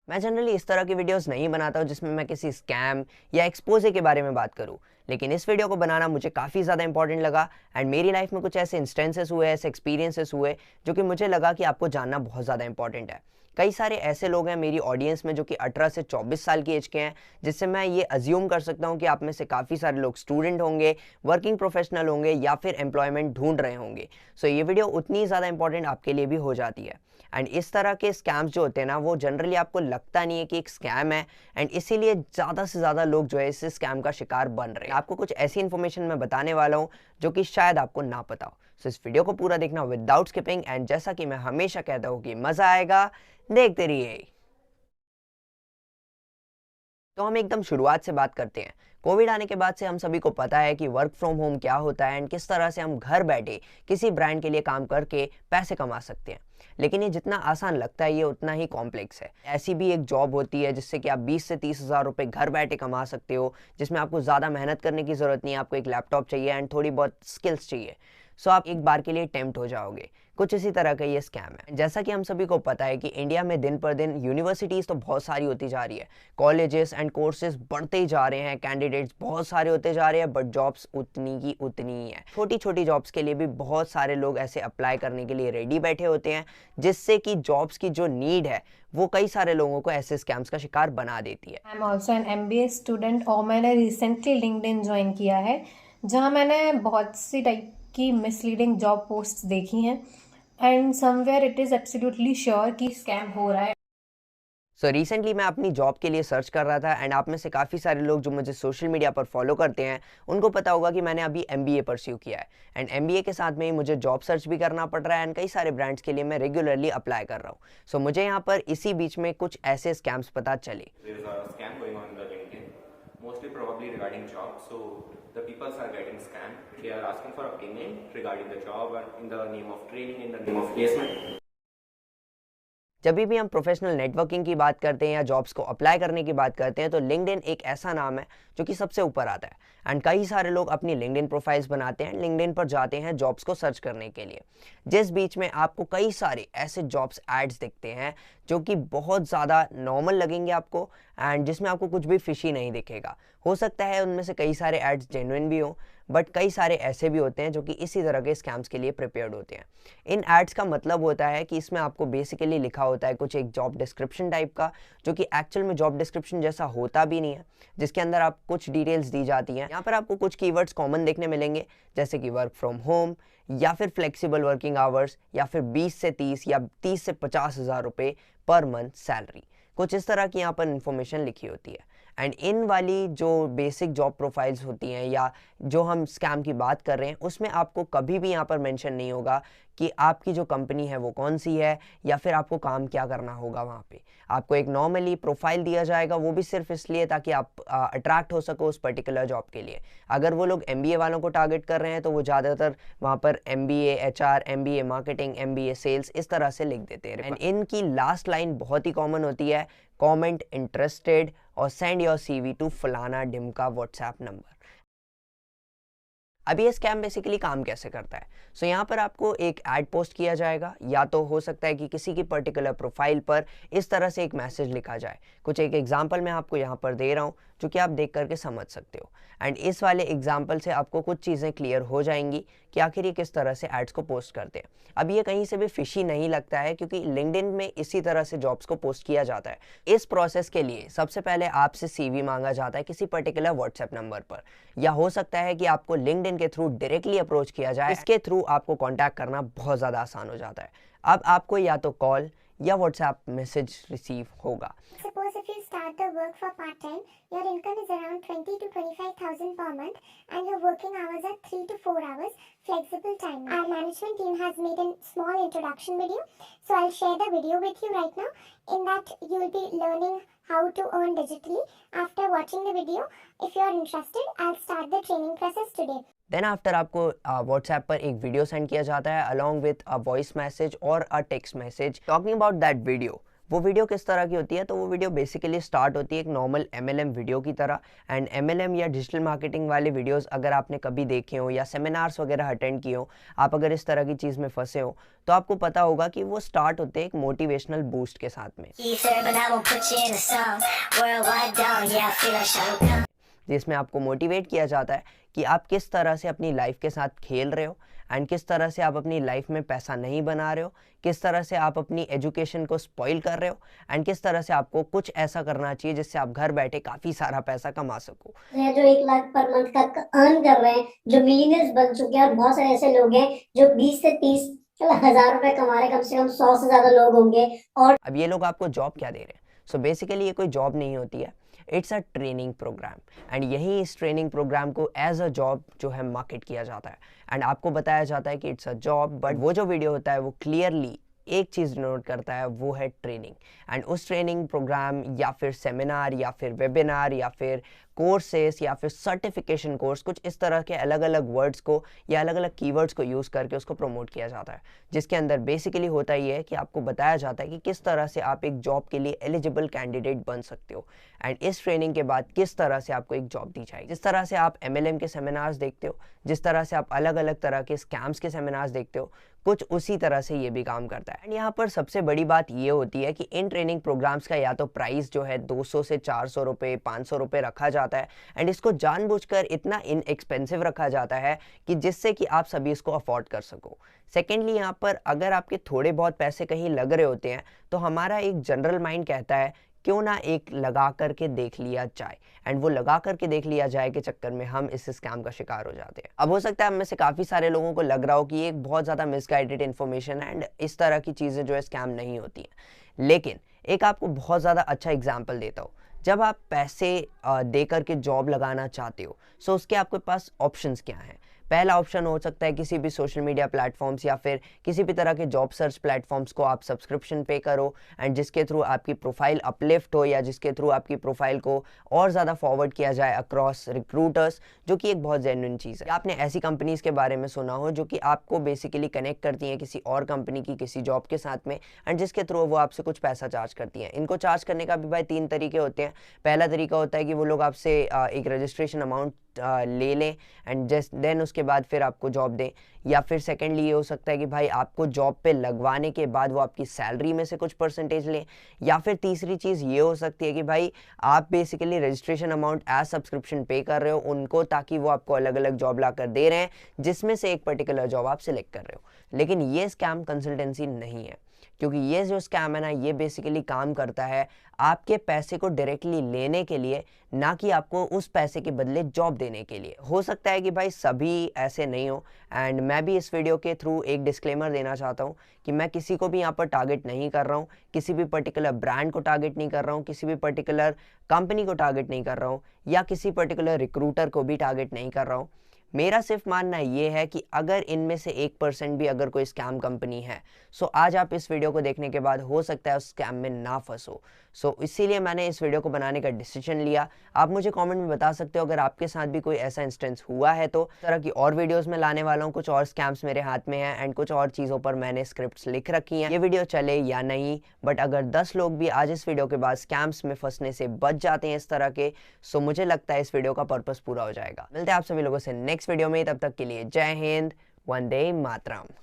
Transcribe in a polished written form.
मैं जनरली इस तरह की वीडियोस नहीं बनाता हूँ जिसमें मैं किसी स्कैम या एक्सपोजे के बारे में बात करूँ, लेकिन इस वीडियो को बनाना मुझे काफ़ी ज़्यादा इंपॉर्टेंट लगा एंड मेरी लाइफ में कुछ ऐसे इंस्टेंसेस हुए, ऐसे एक्सपीरियंसेस हुए जो कि मुझे लगा कि आपको जानना बहुत ज़्यादा इंपॉर्टेंट है। कई सारे ऐसे लोग हैं मेरी ऑडियंस में जो कि 18 से 24 साल की एज के हैं, जिससे मैं ये अज्यूम कर सकता हूँ कि आप में से काफ़ी सारे लोग स्टूडेंट होंगे, वर्किंग प्रोफेशनल होंगे या फिर एम्प्लॉयमेंट ढूंढ रहे होंगे। सो ये वीडियो उतनी ज़्यादा इंपॉर्टेंट आपके लिए भी हो जाती है। एंड इस तरह के स्कैम्स जो होते हैं ना, वो जनरली आपको लगता नहीं है कि एक स्कैम है एंड इसीलिए ज़्यादा से ज़्यादा लोग जो है इस स्कैम का शिकार बन रहे हैं। आपको कुछ ऐसी इन्फॉर्मेशन मैं बताने वाला हूँ जो कि शायद आपको ना पता हो। सो इस वीडियो को पूरा देखना विदाउट स्किपिंग एंड जैसा कि मैं हमेशा कहता हूँ कि मज़ा आएगा, देखते रहिए। तो हम एकदम शुरुआत से बात करते हैं। कोविड आने के बाद से हम सभी को पता है कि वर्क फ्रॉम होम क्या होता है एंड किस तरह से हम घर बैठे किसी ब्रांड के लिए काम करके पैसे कमा सकते हैं। लेकिन ये जितना आसान लगता है ये उतना ही कॉम्प्लेक्स है। ऐसी भी एक जॉब होती है जिससे कि आप 20 से 30 हज़ार रुपये घर बैठे कमा सकते हो, जिसमें आपको ज़्यादा मेहनत करने की ज़रूरत नहीं है, आपको एक लैपटॉप चाहिए एंड थोड़ी बहुत स्किल्स चाहिए। सो आप एक बार के लिए टेम्प्ट हो जाओगे। कुछ इसी तरह का ये स्कैम है। जैसा कि हम सभी को पता है कि इंडिया में दिन पर दिन यूनिवर्सिटीज़ तो बहुत सारी होती जा रही है, कॉलेजेस एंड कोर्सेज बढ़ते ही जा रहे हैं, कैंडिडेट्स बहुत सारे होते जा रहे हैं, बट जॉब्स उतनी की उतनी ही है। छोटी छोटी जॉब्स के लिए भी बहुत सारे लोग ऐसे अप्लाई करने के लिए रेडी बैठे होते हैं, जिससे कि जॉब्स की जो नीड है वो कई सारे लोगों को ऐसे स्कैम्स का शिकार बना देती है। I am also an MBA student और मैंने रिसेंटली लिंक्डइन ज्वाइन किया है, जहाँ मैंने बहुत सी टाइप की मिसलीडिंग जॉब पोस्ट देखी हैं and somewhere it is absolutely sure कि स्कैम हो रहा है। रिसेंटली मैं अपनी जॉब के लिए सर्च कर रहा था एंड आप में से काफ़ी सारे लोग जो मुझे सोशल मीडिया पर फॉलो करते हैं उनको पता होगा कि मैंने अभी MBA परस्यू किया है एंड MBA के साथ में ही मुझे जॉब सर्च भी करना पड़ रहा है एंड कई सारे ब्रांड्स के लिए मैं रेगुलरली अप्लाई कर रहा हूँ। मुझे यहाँ पर इसी बीच में कुछ ऐसे स्कैम्स पता चले। There is a scam going on in the LinkedIn, mostly probably regarding jobs. So the people are getting scammed. They are asking for a payment regarding the job and in the name of training, in the name of placement. जब भी हम professional networking की बात करते हैं या jobs को apply करने की बात करते हैं तो लिंक्डइन एक ऐसा नाम है जो कि सबसे ऊपर आता है एंड कई सारे लोग अपनी लिंक्डइन प्रोफाइल्स बनाते हैं, लिंक्डइन पर जाते हैं जॉब्स को सर्च करने के लिए, जिस बीच में आपको कई सारे ऐसे जॉब्स एड्स दिखते हैं जो कि बहुत ज़्यादा नॉर्मल लगेंगे आपको एंड जिसमें आपको कुछ भी फिशी नहीं दिखेगा। हो सकता है उनमें से कई सारे एड्स जेन्युइन भी हों, बट कई सारे ऐसे भी होते हैं जो कि इसी तरह के स्कैम्स के लिए प्रिपेयर्ड होते हैं। इन एड्स का मतलब होता है कि इसमें आपको बेसिकली लिखा होता है कुछ एक जॉब डिस्क्रिप्शन टाइप का, जो कि एक्चुअल में जॉब डिस्क्रिप्शन जैसा होता भी नहीं है, जिसके अंदर आप कुछ डिटेल्स दी जाती हैं। यहाँ पर आपको कुछ कीवर्ड्स कॉमन देखने मिलेंगे जैसे कि वर्क फ्रॉम होम या फिर फ्लेक्सिबल वर्किंग आवर्स या फिर 20 से 30 या 30 से 50 हज़ार रुपये पर मंथ सैलरी, कुछ इस तरह की यहाँ पर इंफॉर्मेशन लिखी होती है। एंड इन वाली जो बेसिक जॉब प्रोफाइल्स होती हैं या जो हम स्कैम की बात कर रहे हैं उसमें आपको कभी भी यहाँ पर मेंशन नहीं होगा कि आपकी जो कंपनी है वो कौन सी है या फिर आपको काम क्या करना होगा। वहाँ पे आपको एक नॉर्मली प्रोफाइल दिया जाएगा, वो भी सिर्फ इसलिए ताकि आप अट्रैक्ट हो सको उस पर्टिकुलर जॉब के लिए। अगर वो लोग MBA वालों को टारगेट कर रहे हैं तो वो ज़्यादातर वहाँ पर MBA HR, MBA marketing, MBA sales इस तरह से लिख देते हैं। एंड इनकी लास्ट लाइन बहुत ही कॉमन होती है, कॉमेंट इंटरेस्टेड और सेंड योर CV टू फलाना ढिमका व्हाट्सएप नंबर। अब ये स्कैम बेसिकली काम कैसे करता है? यहाँ पर आपको एक ऐड पोस्ट किया जाएगा, या तो हो सकता है कि किसी की पर्टिकुलर प्रोफाइल पर इस तरह से एक मैसेज लिखा जाए। कुछ एक एग्जांपल मैं आपको यहाँ पर दे रहा हूँ जो कि आप देख करके समझ सकते हो एंड इस वाले एग्जांपल से आपको कुछ चीज़ें क्लियर हो जाएंगी कि आखिर ये किस तरह से एड्स को पोस्ट करते हैं। अब ये कहीं से भी फिशी नहीं लगता है क्योंकि लिंक्डइन में इसी तरह से जॉब्स को पोस्ट किया जाता है। इस प्रोसेस के लिए सबसे पहले आपसे CV मांगा जाता है किसी पर्टिकुलर व्हाट्सएप नंबर पर, या हो सकता है कि आपको लिंक्डइन के थ्रू डायरेक्टली अप्रोच किया जाए। इसके थ्रू आपको कांटेक्ट करना बहुत ज़्यादा आसान हो जाता है। अब आपको या तो कॉल या व्हाट्सएप मैसेज रिसीव होगा। Suppose if you start the work for part-time, your income is around 20 to 25,000 per month and your working hours are 3 to 4 hours, flexible time. Our management team has made a small introduction video, so I'll share the video with you right now. In that you will be learning how to earn digitally. After watching the video, if you are interested, I'll start the training process today. Then after आपको WhatsApp पर एक video send किया जाता है along with a voice message और a text message talking about that video. वो video किस तरह की होती है, तो वो वीडियो बेसिकली स्टार्ट होती है एक नॉर्मल MLM वीडियो की तरह। एंड MLM या डिजिटल मार्केटिंग वाले वीडियोस अगर आपने कभी देखे हो या सेमिनार्स वगैरह अटेंड किए हो, आप अगर इस तरह की चीज़ में फंसे हो, तो आपको पता होगा कि वो स्टार्ट होते हैं एक मोटिवेशनल बूस्ट के साथ में, जिसमें आपको मोटिवेट किया जाता है कि आप किस तरह से अपनी लाइफ के साथ खेल रहे हो एंड किस तरह से आप अपनी लाइफ में पैसा नहीं बना रहे हो, किस तरह से आप अपनी एजुकेशन को स्पॉइल कर रहे हो एंड किस तरह से आपको कुछ ऐसा करना चाहिए जिससे आप घर बैठे काफ़ी सारा पैसा कमा सको। जो 1 लाख पर मंथ का अर्न कर रहे हैं, जो मिलियनर्स बन चुके हैं, और बहुत सारे ऐसे लोग हैं जो 20 से 30 हजार रुपए कमा रहे हैं, कम से कम 100 से ज्यादा लोग होंगे। और अब ये लोग आपको जॉब क्या दे रहे हैं? सो बेसिकली ये कोई जॉब नहीं होती है, it's a training program. And यही इस ट्रेनिंग प्रोग्राम को एज अ जॉब जो है मार्केट किया जाता है एंड आपको बताया जाता है कि इट्स अ जॉब। बट वो जो वीडियो होता है वो क्लियरली एक चीज़ नोट करता है, वो है ट्रेनिंग। एंड उस ट्रेनिंग प्रोग्राम या फिर सेमिनार या फिर वेबिनार या फिर कोर्सेस या फिर सर्टिफिकेशन कोर्स, कुछ इस तरह के अलग अलग वर्ड्स को या अलग अलग कीवर्ड्स को यूज़ करके उसको प्रमोट किया जाता है, जिसके अंदर बेसिकली होता ही है कि आपको बताया जाता है कि किस तरह से आप एक जॉब के लिए एलिजिबल कैंडिडेट बन सकते हो एंड इस ट्रेनिंग के बाद किस तरह से आपको एक जॉब दी जाएगी। जिस तरह से आप MLM के सेमिनार्स देखते हो, जिस तरह से आप अलग अलग तरह के स्कैम्स के सेमिनार्स देखते हो, कुछ उसी तरह से ये भी काम करता है। एंड यहाँ पर सबसे बड़ी बात ये होती है कि इन ट्रेनिंग प्रोग्राम्स का या तो प्राइस जो है 200 से 400 रुपये 500 रुपये रखा जाता है एंड इसको जानबूझकर इतना इनएक्सपेंसिव रखा जाता है कि जिससे कि आप सभी इसको अफोर्ड कर सको। सेकेंडली, यहाँ पर अगर आपके थोड़े बहुत पैसे कहीं लग रहे होते हैं तो हमारा एक जनरल माइंड कहता है क्यों ना एक लगा करके देख लिया जाए, एंड वो लगा करके देख लिया जाए के चक्कर में हम इस स्कैम का शिकार हो जाते हैं। अब हो सकता है हम में से काफ़ी सारे लोगों को लग रहा हो कि ये एक बहुत ज़्यादा मिसगाइडेड इन्फॉर्मेशन एंड इस तरह की चीज़ें जो है स्कैम नहीं होती हैं, लेकिन एक आपको बहुत ज़्यादा अच्छा एग्जाम्पल देता हूँ। जब आप पैसे दे करके जॉब लगाना चाहते हो, सो उसके आपके पास ऑप्शंस क्या हैं? पहला ऑप्शन हो सकता है किसी भी सोशल मीडिया प्लेटफॉर्म्स या फिर किसी भी तरह के जॉब सर्च प्लेटफॉर्म्स को आप सब्सक्रिप्शन पे करो एंड जिसके थ्रू आपकी प्रोफाइल अपलिफ्ट हो या जिसके थ्रू आपकी प्रोफाइल को और ज़्यादा फॉरवर्ड किया जाए अक्रॉस रिक्रूटर्स, जो कि एक बहुत जेन्युइन चीज़ है। आपने ऐसी कंपनीज़ के बारे में सुना हो जो कि आपको बेसिकली कनेक्ट करती हैं किसी और कंपनी की किसी जॉब के साथ में एंड जिसके थ्रू वो आपसे कुछ पैसा चार्ज करती हैं। इनको चार्ज करने का भी भाई 3 तरीके होते हैं। पहला तरीका होता है कि वो लोग आपसे एक रजिस्ट्रेशन अमाउंट ले लें एंड जस्ट देन उसके बाद फिर आपको जॉब दें, या फिर सेकेंडली ये हो सकता है कि भाई आपको जॉब पे लगवाने के बाद वो आपकी सैलरी में से कुछ परसेंटेज लें, या फिर तीसरी चीज़ ये हो सकती है कि भाई आप basically registration amount as subscription pay कर रहे हो उनको, ताकि वो आपको अलग अलग जॉब ला कर दे रहे हैं जिसमें से एक पर्टिकुलर जॉब आप सिलेक्ट कर रहे हो। लेकिन ये स्कैम कंसल्टेंसी नहीं है, क्योंकि ये जो स्कैम है ना, ये बेसिकली काम करता है आपके पैसे को डायरेक्टली लेने के लिए, ना कि आपको उस पैसे के बदले जॉब देने के लिए। हो सकता है कि भाई सभी ऐसे नहीं हो एंड मैं भी इस वीडियो के थ्रू एक डिस्क्लेमर देना चाहता हूँ कि मैं किसी को भी यहाँ पर टारगेट नहीं कर रहा हूँ, किसी भी पर्टिकुलर ब्रांड को टारगेट नहीं कर रहा हूँ, किसी भी पर्टिकुलर कंपनी को टारगेट नहीं कर रहा हूँ, या किसी पर्टिकुलर रिक्रूटर को भी टारगेट नहीं कर रहा हूँ। मेरा सिर्फ मानना ये है कि अगर इनमें से 1% भी अगर कोई स्कैम कंपनी है, सो आज आप इस वीडियो को देखने के बाद हो सकता है उस स्कैम में ना फंसो। सो इसीलिए मैंने इस वीडियो को बनाने का डिसीजन लिया। आप मुझे कमेंट में बता सकते हो अगर आपके साथ भी कोई ऐसा इंस्टेंस हुआ है, तो इस तरह की और वीडियोस में लाने वाला हूँ। कुछ और स्कैम्स मेरे हाथ में हैं एंड कुछ और चीज़ों पर मैंने स्क्रिप्ट्स लिख रखी हैं, ये वीडियो चले या नहीं। बट अगर 10 लोग भी आज इस वीडियो के बाद स्कैम्स में फंसने से बच जाते हैं इस तरह के, सो मुझे लगता है इस वीडियो का पर्पस पूरा हो जाएगा। मिलते हैं आप सभी लोगों से नेक्स्ट वीडियो में, तब तक के लिए जय हिंद, वंदे मातरम।